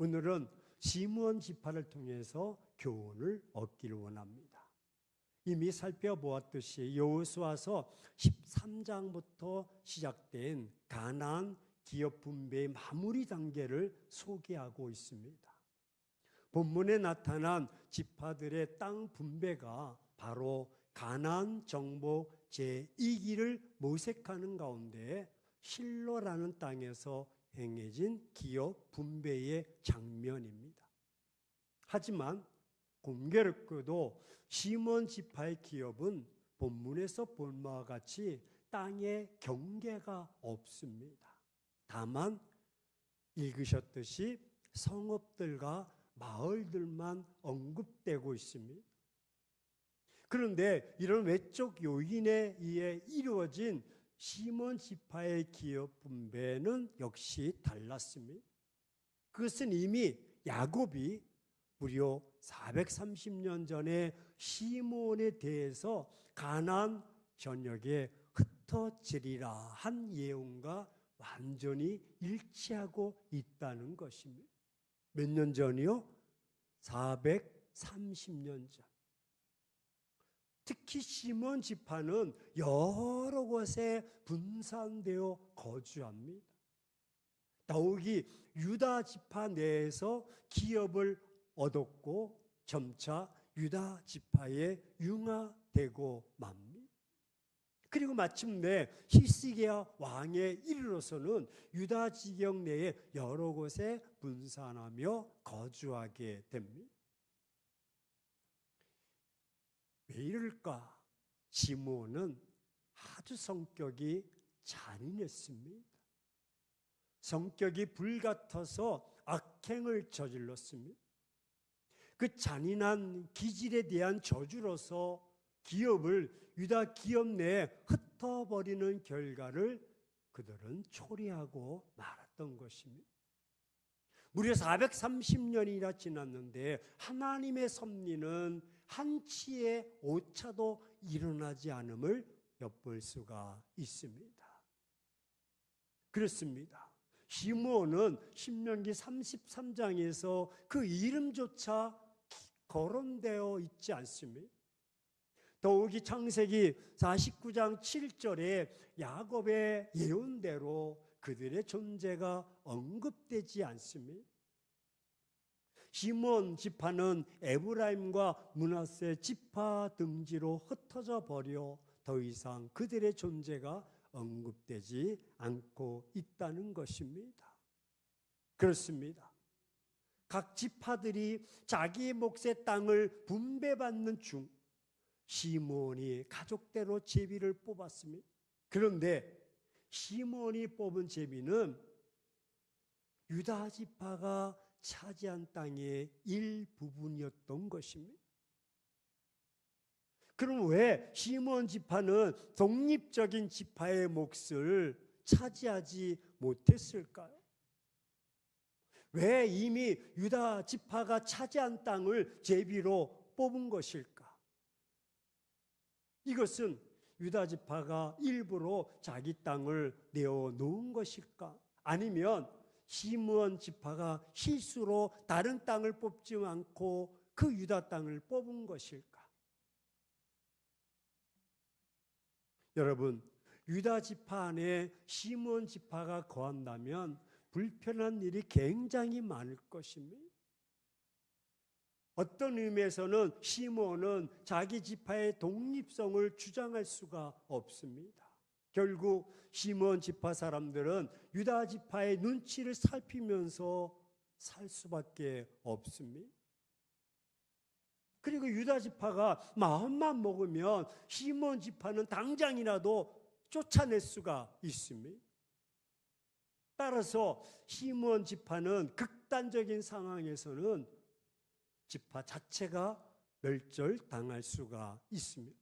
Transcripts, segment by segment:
오늘은 시므온 지파를 통해서 교훈을 얻기를 원합니다. 이미 살펴보았듯이 여호수아서 13장부터 시작된 가나안 기업 분배의 마무리 단계를 소개하고 있습니다. 본문에 나타난 지파들의 땅 분배가 바로 가나안 정복 제2기를 모색하는 가운데 실로라는 땅에서 행해진 기업 분배의 장면입니다. 하지만 공교롭게도 시므온 지파의 기업은 본문에서 본 바와 같이 땅의 경계가 없습니다. 다만 읽으셨듯이 성읍들과 마을들만 언급되고 있습니다. 그런데 이런 외적 요인에 의해 이루어진 시므온 지파의 기업 분배는 역시 달랐습니다. 그것은 이미 야곱이 무려 430년 전에 시므온에 대해서 가나안 전역에 흩어지리라 한 예언과 완전히 일치하고 있다는 것입니다. 몇 년 전이요? 430년 전. 특히 시므온 지파는 여러 곳에 분산되어 거주합니다. 더욱이 유다 지파 내에서 기업을 얻었고 점차 유다 지파에 융화되고 맙니다. 그리고 마침내 히스기야 왕에 이르러서는 유다 지경 내에 여러 곳에 분산하며 거주하게 됩니다. 왜 이럴까? 시므온은 아주 성격이 잔인했습니다. 성격이 불같아서 악행을 저질렀습니다. 그 잔인한 기질에 대한 저주로서 기업을 유다 기업 내에 흩어버리는 결과를 그들은 초래하고 말았던 것입니다. 무려 430년이나 지났는데 하나님의 섭리는 한치의 오차도 일어나지 않음을 엿볼 수가 있습니다. 그렇습니다. 시므온은 신명기 33장에서 그 이름조차 거론되어 있지 않습니다. 더욱이 창세기 49장 7절에 야곱의 예언대로 그들의 존재가 언급되지 않습니다. 시므온 지파는 에브라임과 므낫세 지파 등지로 흩어져 버려 더 이상 그들의 존재가 언급되지 않고 있다는 것입니다. 그렇습니다. 각 지파들이 자기 몫의 땅을 분배받는 중 시므온이 가족대로 제비를 뽑았습니다. 그런데 시므온이 뽑은 제비는 유다 지파가 차지한 땅의 일부분이었던 것입니다. 그럼 왜 시므온 지파는 독립적인 지파의 몫을 차지하지 못했을까요? 왜 이미 유다 지파가 차지한 땅을 제비로 뽑은 것일까? 이것은 유다 지파가 일부러 자기 땅을 내어놓은 것일까? 아니면 시므온 지파가 실수로 다른 땅을 뽑지 않고 그 유다 땅을 뽑은 것일까? 여러분, 유다 지파 안에 시므온 지파가 거한다면 불편한 일이 굉장히 많을 것입니다. 어떤 의미에서는 시므온은 자기 지파의 독립성을 주장할 수가 없습니다. 결국 시므온 지파 사람들은 유다 지파의 눈치를 살피면서 살 수밖에 없습니다. 그리고 유다 지파가 마음만 먹으면 시므온 지파는 당장이라도 쫓아낼 수가 있습니다. 따라서 시므온 지파는 극단적인 상황에서는 지파 자체가 멸절당할 수가 있습니다.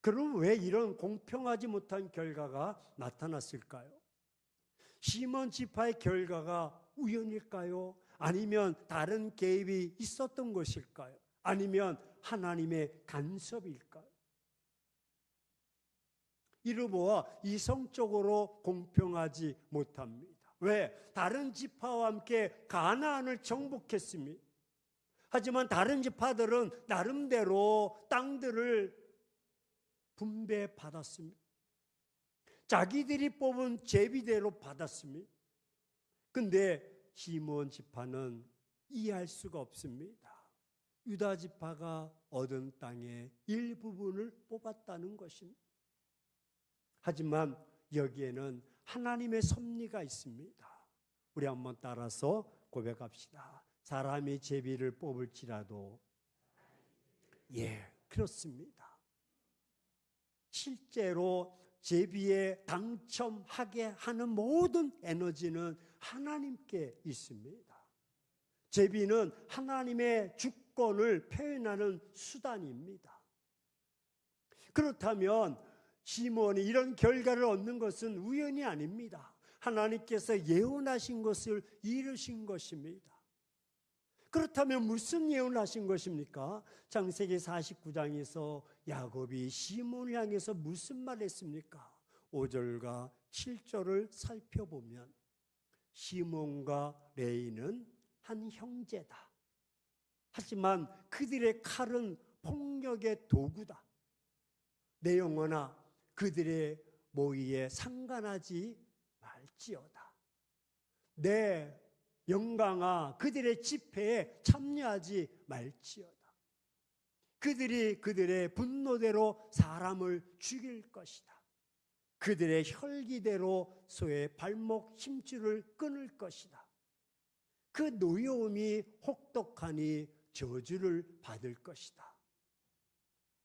그럼 왜 이런 공평하지 못한 결과가 나타났을까요? 시므온 지파의 결과가 우연일까요? 아니면 다른 개입이 있었던 것일까요? 아니면 하나님의 간섭일까요? 이를 보아 이성적으로 공평하지 못합니다. 왜? 다른 지파와 함께 가나안을 정복했습니다. 하지만 다른 지파들은 나름대로 땅들을 분배받았습니다. 자기들이 뽑은 제비대로 받았습니다. 근데 시므온 지파는 이해할 수가 없습니다. 유다 지파가 얻은 땅의 일부분을 뽑았다는 것입니다. 하지만 여기에는 하나님의 섭리가 있습니다. 우리 한번 따라서 고백합시다. 사람이 제비를 뽑을지라도 그렇습니다. 실제로 제비에 당첨하게 하는 모든 에너지는 하나님께 있습니다. 제비는 하나님의 주권을 표현하는 수단입니다. 그렇다면 시므온이 이런 결과를 얻는 것은 우연이 아닙니다. 하나님께서 예언하신 것을 이루신 것입니다. 그렇다면 무슨 예언을 하신 것입니까? 창세기 49장에서 야곱이 시므온을 향해서 무슨 말을 했습니까? 5절과 7절을 살펴보면 시므온과 레이는 한 형제다. 하지만 그들의 칼은 폭력의 도구다. 내 영혼아 그들의 모의에 상관하지 말지어다. 내 영광아 그들의 집회에 참여하지 말지어다. 그들이 그들의 분노대로 사람을 죽일 것이다. 그들의 혈기대로 소의 발목 힘줄을 끊을 것이다. 그 노여움이 혹독하니 저주를 받을 것이다.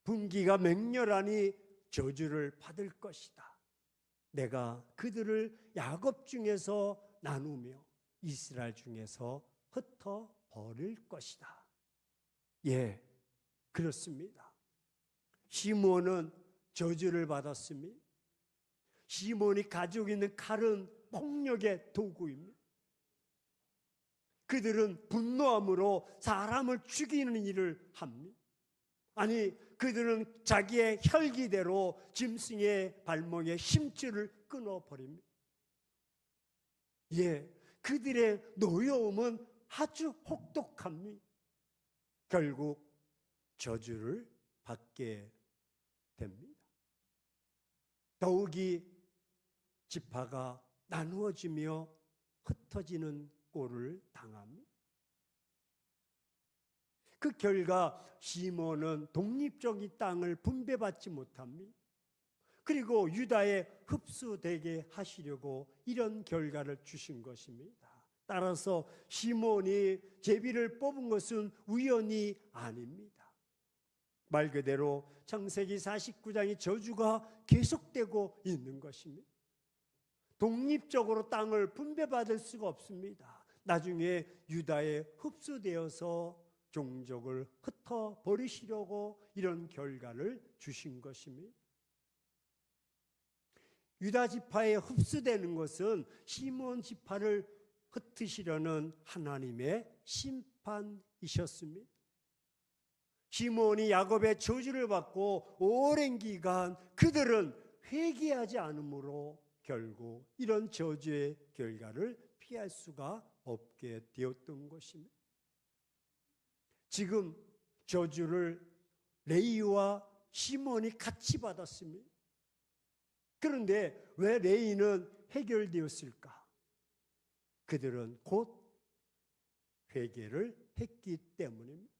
분기가 맹렬하니 저주를 받을 것이다. 내가 그들을 야곱 중에서 나누며 이스라엘 중에서 흩어버릴 것이다. 그렇습니다. 시므온은 저주를 받았습니다. 시므온이 가지고 있는 칼은 폭력의 도구입니다. 그들은 분노함으로 사람을 죽이는 일을 합니다. 아니, 그들은 자기의 혈기대로 짐승의 발목에 힘줄을 끊어버립니다. 그들의 노여움은 아주 혹독합니다. 결국 저주를 받게 됩니다. 더욱이 지파가 나누어지며 흩어지는 꼴을 당합니다. 그 결과 시므온은 독립적인 땅을 분배받지 못합니다. 그리고 유다에 흡수되게 하시려고 이런 결과를 주신 것입니다. 따라서 시므온이 제비를 뽑은 것은 우연이 아닙니다. 말 그대로 창세기 49장의 저주가 계속되고 있는 것입니다. 독립적으로 땅을 분배받을 수가 없습니다. 나중에 유다에 흡수되어서 종족을 흩어버리시려고 이런 결과를 주신 것입니다. 유다 지파에 흡수되는 것은 시므온 지파를 흩으시려는 하나님의 심판이셨습니다. 시므온이 야곱의 저주를 받고 오랜 기간 그들은 회개하지 않으므로 결국 이런 저주의 결과를 피할 수가 없게 되었던 것입니다. 지금 저주를 레이와 시므온이 같이 받았습니다. 그런데 왜 레이는 해결되었을까? 그들은 곧 회개를 했기 때문입니다.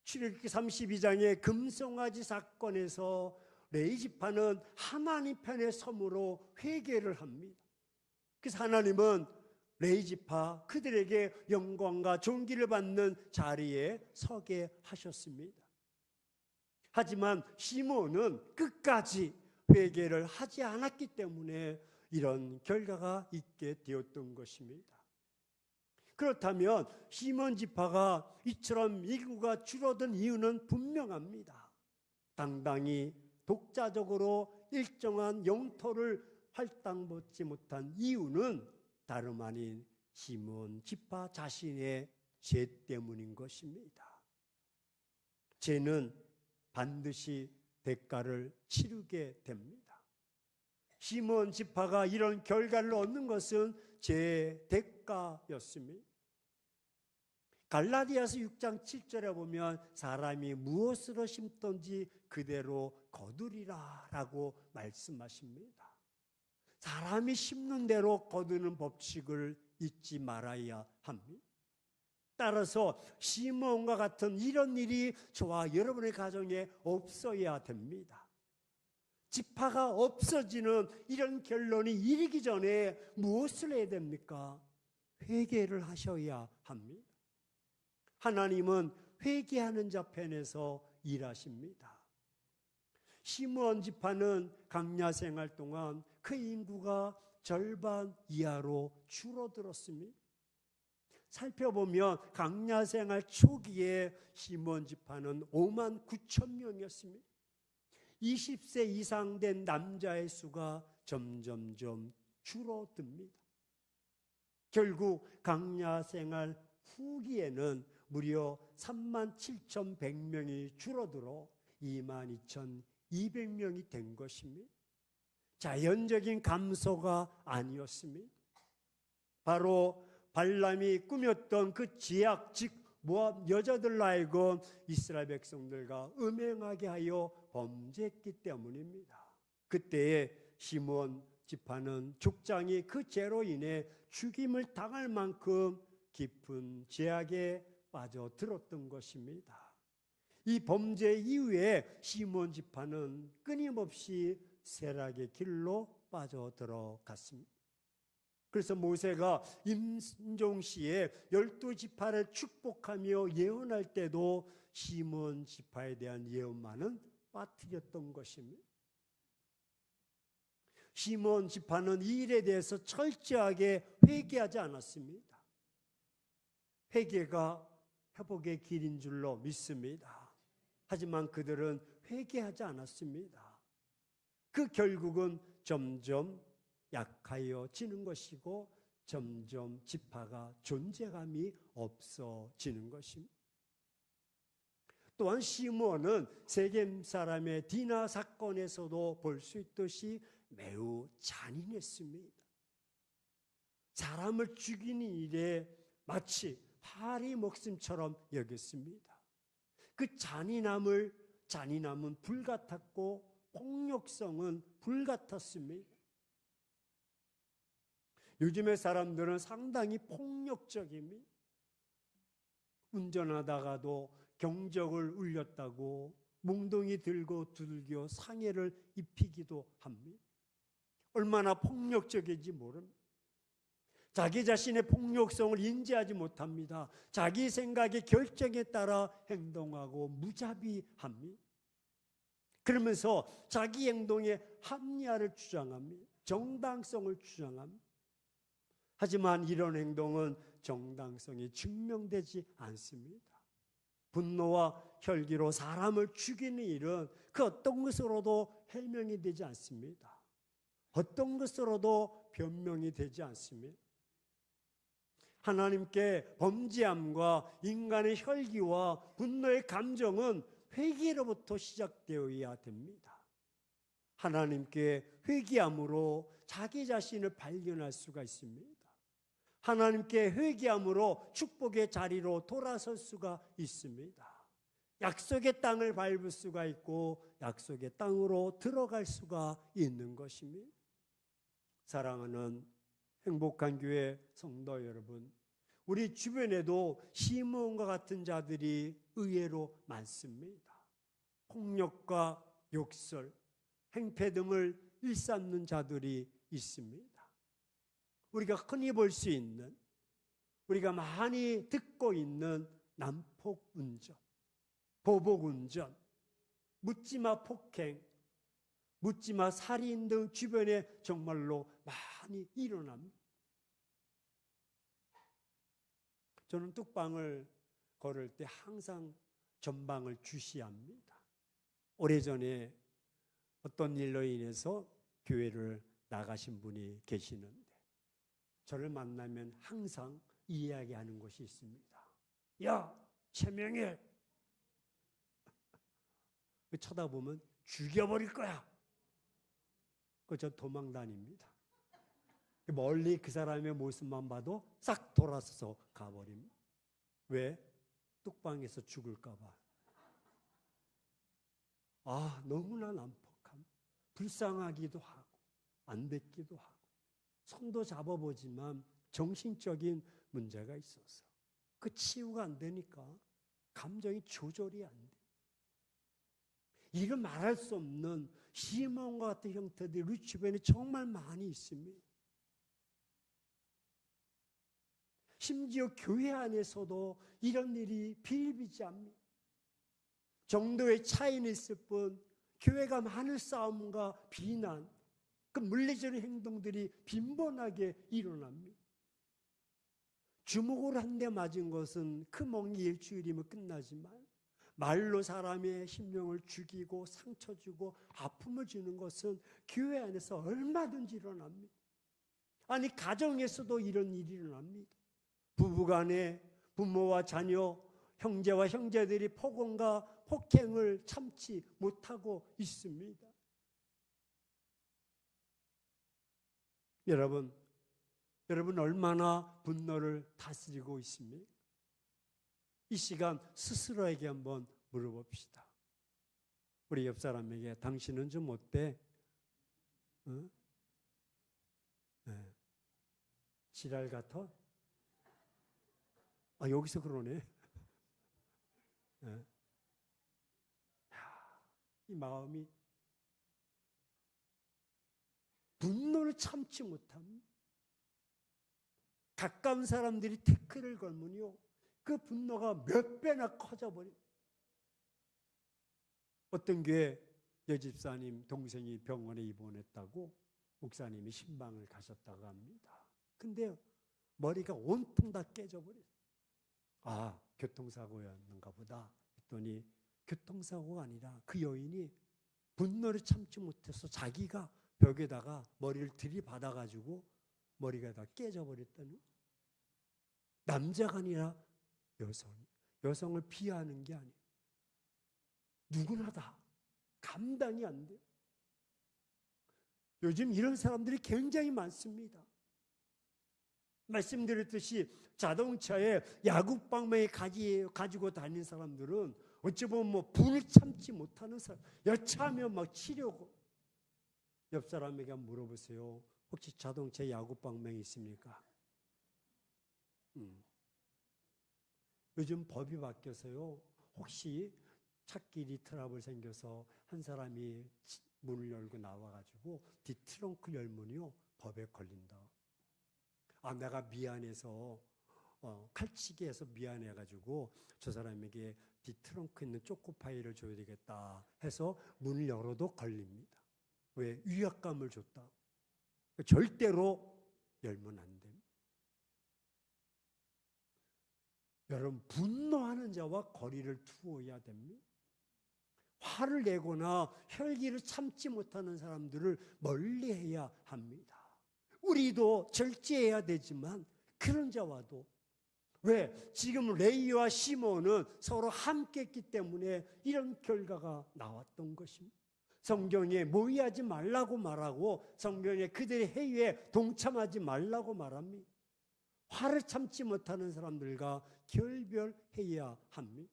출애굽기 32장의 금송아지 사건에서 레위 지파는 하나님 편에 섬으로 회개를 합니다. 그래서 하나님은 레위 지파 그들에게 영광과 존귀를 받는 자리에 서게 하셨습니다. 하지만 시므온은 끝까지 회개를 하지 않았기 때문에 이런 결과가 있게 되었던 것입니다. 그렇다면 시므온 지파가 이처럼 인구가 줄어든 이유는 분명합니다. 당당히 독자적으로 일정한 영토를 할당받지 못한 이유는 다름 아닌 시므온 지파 자신의 죄 때문인 것입니다. 죄는 반드시 대가를 치르게 됩니다. 시므온 지파가 이런 결과를 얻는 것은 제 대가였습니다. 갈라디아서 6장 7절에 보면 사람이 무엇으로 심든지 그대로 거두리라 라고 말씀하십니다. 사람이 심는 대로 거두는 법칙을 잊지 말아야 합니다. 따라서 시므온과 같은 이런 일이 저와 여러분의 가정에 없어야 됩니다. 지파가 없어지는 이런 결론이 이르기 전에 무엇을 해야 됩니까? 회개를 하셔야 합니다. 하나님은 회개하는 자 편에서 일하십니다. 시므온 지파는 광야 생활 동안 그 인구가 절반 이하로 줄어들었습니다. 살펴보면 광야 생활 초기에 시므온 지파는 5만 9천 명이었습니다. 20세 이상 된 남자의 수가 점점점 줄어듭니다. 결국 광야 생활 후기에는 무려 37,100명이 줄어들어 22,200명이 된 것입니다. 자연적인 감소가 아니었습니다. 바로 발람이 꾸몄던 그 지약, 즉 모압 여자들로 하여금 이스라엘 백성들과 음행하게 하여 범죄했기 때문입니다. 그때에 시므온 지파는 족장이 그 죄로 인해 죽임을 당할 만큼 깊은 죄악에 빠져들었던 것입니다. 이 범죄 이후에 시므온 지파는 끊임없이 쇠락의 길로 빠져들어갔습니다. 그래서 모세가 임종시에 12지파를 축복하며 예언할 때도 시므온 지파에 대한 예언만은 빠뜨렸던 것입니다. 시므온 지파는 이 일에 대해서 철저하게 회개하지 않았습니다. 회개가 회복의 길인 줄로 믿습니다. 하지만 그들은 회개하지 않았습니다. 그 결국은 점점 약하여지는 것이고 점점 지파가 존재감이 없어지는 것입니다. 또한 시므온은 세겜 사람의 디나 사건에서도 볼 수 있듯이 매우 잔인했습니다. 사람을 죽이는 일에 마치 파리 목숨처럼 여겼습니다. 그 잔인함은 불같았고 폭력성은 불같았습니다. 요즘의 사람들은 상당히 폭력적입니다. 운전하다가도 경적을 울렸다고 몽둥이 들고 두들겨 상해를 입히기도 합니다. 얼마나 폭력적인지 모릅니다. 자기 자신의 폭력성을 인지하지 못합니다. 자기 생각의 결정에 따라 행동하고 무자비합니다. 그러면서 자기 행동에 합리화를 주장합니다. 정당성을 주장합니다. 하지만 이런 행동은 정당성이 증명되지 않습니다. 분노와 혈기로 사람을 죽이는 일은 그 어떤 것으로도 해명이 되지 않습니다. 어떤 것으로도 변명이 되지 않습니다. 하나님께 범죄함과 인간의 혈기와 분노의 감정은 회개로부터 시작되어야 됩니다. 하나님께 회개함으로 자기 자신을 발견할 수가 있습니다. 하나님께 회개함으로 축복의 자리로 돌아설 수가 있습니다. 약속의 땅을 밟을 수가 있고 약속의 땅으로 들어갈 수가 있는 것입니다. 사랑하는 행복한 교회 성도 여러분, 우리 주변에도 시므온과 같은 자들이 의외로 많습니다. 폭력과 욕설, 행패 등을 일삼는 자들이 있습니다. 우리가 흔히 볼 수 있는, 우리가 많이 듣고 있는 난폭운전, 보복운전, 묻지마 폭행, 묻지마 살인 등 주변에 정말로 많이 일어납니다. 저는 뚝방을 걸을 때 항상 전방을 주시합니다. 오래전에 어떤 일로 인해서 교회를 나가신 분이 계시는데 저를 만나면 항상 이야기하는 것이 있습니다. 야, 최명일! 쳐다보면 죽여버릴 거야. 그저 도망 다닙니다. 멀리 그 사람의 모습만 봐도 싹 돌아서서 가버립니다. 왜? 뚝방에서 죽을까 봐. 너무나 난폭함. 불쌍하기도 하고 안 됐기도 하고 손도 잡아보지만 정신적인 문제가 있어서 그 치유가 안 되니까 감정이 조절이 안 돼. 이를 말할 수 없는 시몬과 같은 형태들이 우리 주변에 정말 많이 있습니다. 심지어 교회 안에서도 이런 일이 비일비재합니다. 정도의 차이는 있을 뿐 교회가 많은 싸움과 비난, 그 물리적인 행동들이 빈번하게 일어납니다. 주먹으로 한 대 맞은 것은 그 멍이 일주일이면 끝나지만 말로 사람의 심령을 죽이고 상처 주고 아픔을 주는 것은 교회 안에서 얼마든지 일어납니다. 아니 가정에서도 이런 일이 일어납니다. 부부간에 부모와 자녀, 형제와 형제들이 폭언과 폭행을 참지 못하고 있습니다. 여러분 얼마나 분노를 다스리고 있습니까? 이 시간 스스로에게 한번 물어봅시다. 우리 옆 사람에게 당신은 좀 어때? 응? 네. 지랄 같아? 여기서 그러네. 네. 이 마음이 분노를 참지 못함. 가까운 사람들이 태클을 걸면요, 그 분노가 몇 배나 커져버려요. 어떤 교회 여집사님 동생이 병원에 입원했다고 목사님이 신방을 가셨다고 합니다. 근데 머리가 온통 다 깨져버려요. 교통사고였는가 보다 했더니 교통사고가 아니라 그 여인이 분노를 참지 못해서 자기가 벽에다가 머리를 들이받아가지고 머리가 다 깨져버렸다는. 남자가 아니라 여성을 비하하는 게 아니에요. 누구나 다 감당이 안 돼요. 요즘 이런 사람들이 굉장히 많습니다. 말씀드렸듯이 자동차에 야구방망이 가지고 다니는 사람들은 어찌 보면 분을 참지 못하는 사람, 여차하면 막 치려고. 옆 사람에게 물어보세요. 혹시 자동차에 야구방망이 있습니까? 요즘 법이 바뀌어서요, 혹시 차끼리 트러블 생겨서 한 사람이 문을 열고 나와가지고 뒤트렁크 열면요, 법에 걸린다. 내가 미안해서 칼치기 해서 미안해가지고 저 사람에게 뒤트렁크에 있는 초코파이를 줘야 되겠다 해서 문을 열어도 걸립니다. 왜? 위압감을 줬다. 절대로 열면 안 됩니다. 여러분, 분노하는 자와 거리를 두어야 됩니다. 화를 내거나 혈기를 참지 못하는 사람들을 멀리해야 합니다. 우리도 절제해야 되지만 그런 자와도, 왜? 지금 레위와 시몬은 서로 함께 했기 때문에 이런 결과가 나왔던 것입니다. 성경에 모의하지 말라고 말하고 성경에 그들의 회의에 동참하지 말라고 말합니다. 화를 참지 못하는 사람들과 결별해야 합니다.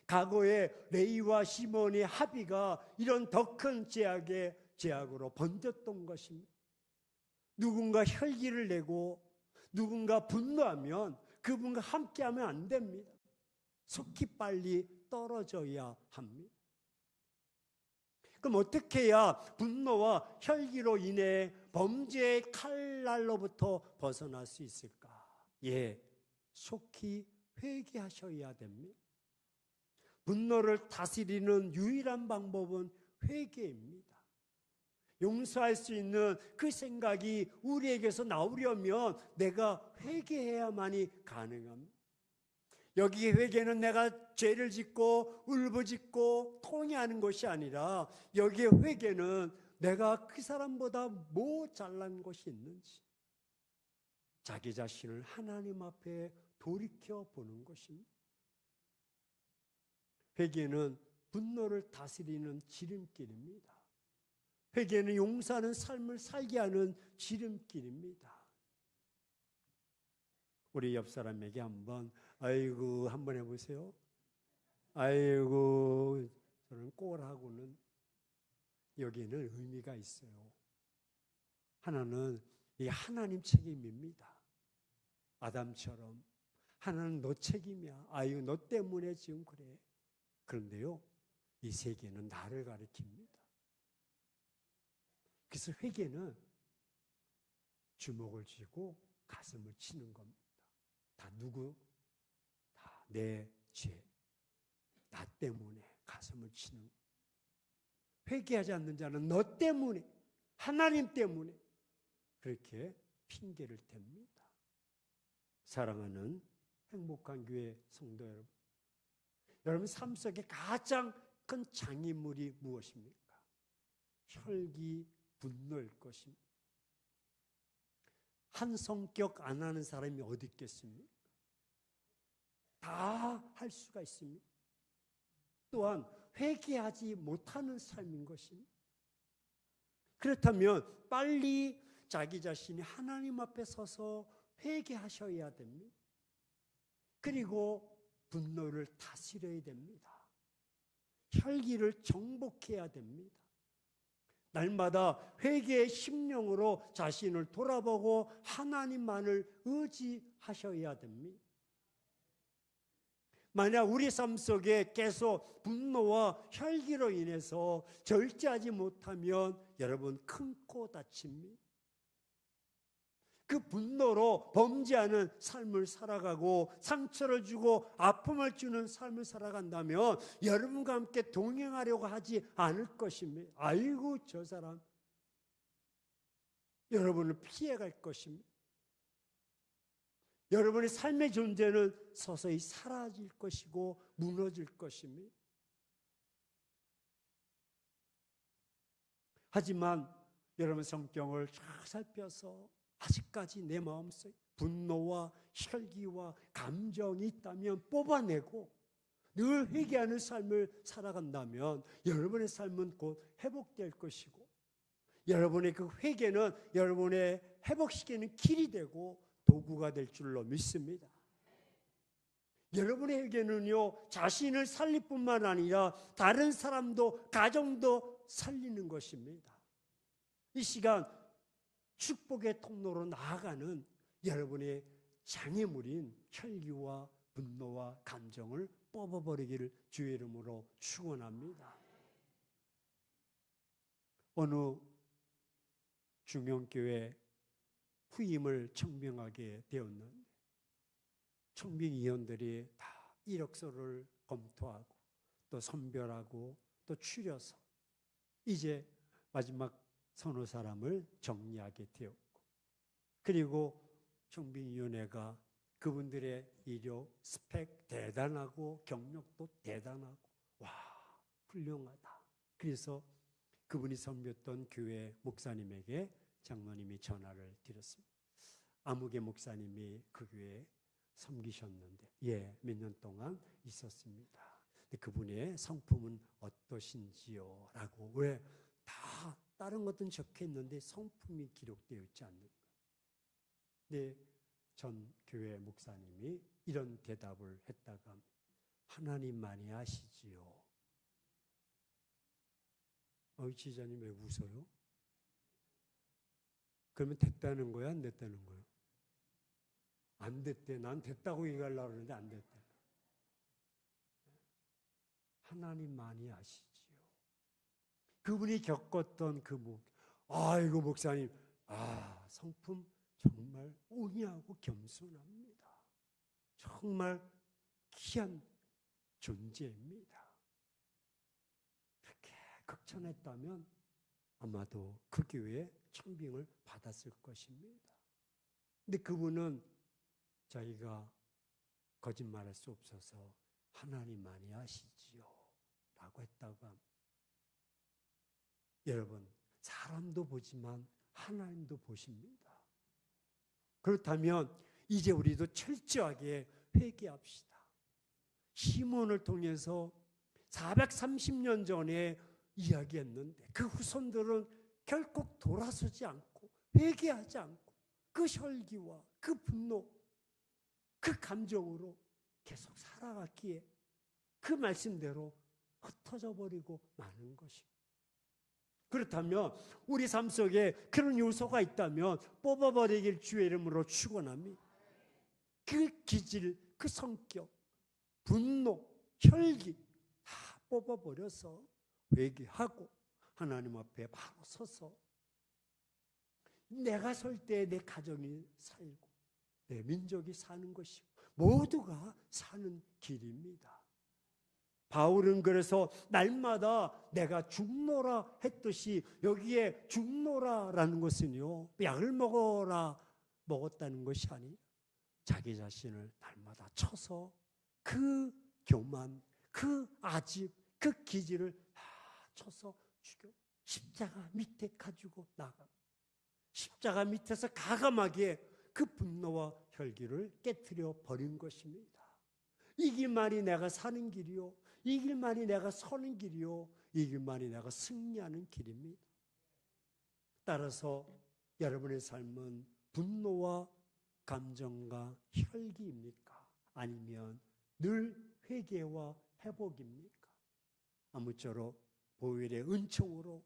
과거에 레위와 시몬의 합의가 이런 더 큰 제약으로 번졌던 것입니다. 누군가 혈기를 내고 누군가 분노하면 그분과 함께하면 안 됩니다. 속히 빨리 떨어져야 합니다. 그럼 어떻게 해야 분노와 혈기로 인해 범죄의 칼날로부터 벗어날 수 있을까? 속히 회개하셔야 됩니다. 분노를 다스리는 유일한 방법은 회개입니다. 용서할 수 있는 그 생각이 우리에게서 나오려면 내가 회개해야만이 가능합니다. 여기 회개는 내가 죄를 짓고 울부짖고 통회하는 것이 아니라, 여기에 회개는 내가 그 사람보다 뭐 잘난 것이 있는지 자기 자신을 하나님 앞에 돌이켜 보는 것입니다. 회개는 분노를 다스리는 지름길입니다. 회개는 용서하는 삶을 살게 하는 지름길입니다. 우리 옆 사람에게 한번 해보세요. 아이고, 저는 꼴하고는 여기에는 의미가 있어요. 하나는 이 하나님 책임입니다. 아담처럼 하나는 너 책임이야. 아유, 너 때문에 지금 그래. 그런데요, 이 세계는 나를 가리킵니다. 그래서 회개는 주먹을 쥐고 가슴을 치는 겁니다. 다 내 죄, 나 때문에 가슴을 치는. 회개하지 않는 자는 너 때문에, 하나님 때문에 그렇게 핑계를 댑니다. 사랑하는 행복한 교회 성도 여러분, 여러분 삶 속에 가장 큰 장애물이 무엇입니까? 혈기, 분노일 것입니다. 한 성격 안 하는 사람이 어디 있겠습니까? 다 할 수가 있습니다. 또한 회개하지 못하는 삶인 것입니다. 그렇다면 빨리 자기 자신이 하나님 앞에 서서 회개하셔야 됩니다. 그리고 분노를 다스려야 됩니다. 혈기를 정복해야 됩니다. 날마다 회개의 심령으로 자신을 돌아보고 하나님만을 의지하셔야 됩니다. 만약 우리 삶 속에 계속 분노와 혈기로 인해서 절제하지 못하면 여러분 큰 코 다칩니다. 그 분노로 범죄하는 삶을 살아가고 상처를 주고 아픔을 주는 삶을 살아간다면 여러분과 함께 동행하려고 하지 않을 것입니다. 아이고 저 사람, 여러분을 피해갈 것입니다. 여러분의 삶의 존재는 서서히 사라질 것이고 무너질 것입니다. 하지만 여러분 성경을 잘 살펴서 아직까지 내 마음속에 분노와 혈기와 감정이 있다면 뽑아내고 늘 회개하는 삶을 살아간다면 여러분의 삶은 곧 회복될 것이고 여러분의 그 회개는 여러분의 회복시키는 길이 되고 도구가 될 줄로 믿습니다. 여러분의 회개는요, 자신을 살릴 뿐만 아니라 다른 사람도 가정도 살리는 것입니다. 이 시간 축복의 통로로 나아가는 여러분의 장애물인 혈기와 분노와 감정을 뽑아버리기를 주의 이름으로 축원합니다. 어느 중형교회 후임을 청빙하게 되었는데 청빙위원들이 다 이력서를 검토하고 또 선별하고 또 추려서 이제 마지막 서너 사람을 정리하게 되었고 그리고 청빙위원회가 그분들의 이력 스펙 대단하고 경력도 대단하고 와 훌륭하다. 그래서 그분이 섬겼던 교회 목사님에게 장로님이 전화를 드렸습니다. 아무개 목사님이 그 교회에 섬기셨는데 몇 년 동안 있었습니다. 근데 그분의 성품은 어떠신지요? 라고 왜 다 다른 것들은 적혀 있는데 성품이 기록되어 있지 않는 거예요. 근데 전 교회 목사님이 이런 대답을 했다가 하나님만이 아시지요. 지자님 왜 웃어요? 그러면 됐다는 거야? 안 됐다는 거야? 안 됐대. 난 됐다고 얘기하려고 그러는데 안 됐대. 하나님만이 아시지요. 그분이 겪었던 아이고 목사님, 성품 정말 온유하고 겸손합니다. 정말 귀한 존재입니다. 그렇게 극찬했다면 아마도 그 교회에 청빙을 받았을 것입니다. 근데 그분은 자기가 거짓말할 수 없어서 하나님만이 아시지요 라고 했다고 합니다. 여러분, 사람도 보지만 하나님도 보십니다. 그렇다면 이제 우리도 철저하게 회개합시다. 시몬을 통해서 430년 전에 이야기했는데 그 후손들은 결국 돌아서지 않고 회개하지 않고 그 혈기와 그 분노, 그 감정으로 계속 살아갔기에 그 말씀대로 흩어져 버리고 마는 것입니다. 그렇다면 우리 삶 속에 그런 요소가 있다면 뽑아버리길 주의 이름으로 축원합니다. 그 기질, 그 성격, 분노, 혈기 다 뽑아버려서 회개하고 하나님 앞에 바로 서서 내가 설 때 내 가정이 살고 내 민족이 사는 것이고 모두가 사는 길입니다. 바울은 그래서 날마다 내가 죽노라 했듯이 여기에 죽노라라는 것은요, 약을 먹었다는 것이 아니라 자기 자신을 날마다 쳐서 그 교만, 그 아집, 그 기질을 다 쳐서 죽여 십자가 밑에 가지고 나가 십자가 밑에서 가감하게 그 분노와 혈기를 깨트려 버린 것입니다. 이 길만이 내가 사는 길이요, 이 길만이 내가 서는 길이요, 이 길만이 내가 승리하는 길입니다. 따라서 여러분의 삶은 분노와 감정과 혈기입니까? 아니면 늘 회개와 회복입니까? 아무쪼록 보혈의 은총으로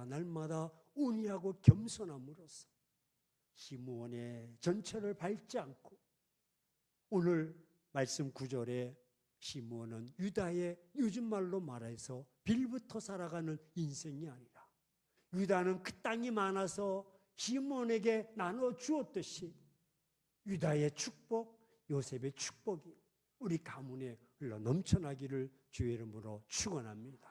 날마다 온유하고 겸손함으로써 시므온의 전철을 밟지 않고, 오늘 말씀 9절에 시므온은 유다의 요즘 말로 말해서 빌부터 살아가는 인생이 아니라 유다는 그 땅이 많아서 시므온에게 나눠 주었듯이 유다의 축복, 요셉의 축복이 우리 가문에 흘러 넘쳐나기를 주의 이름으로 축원합니다.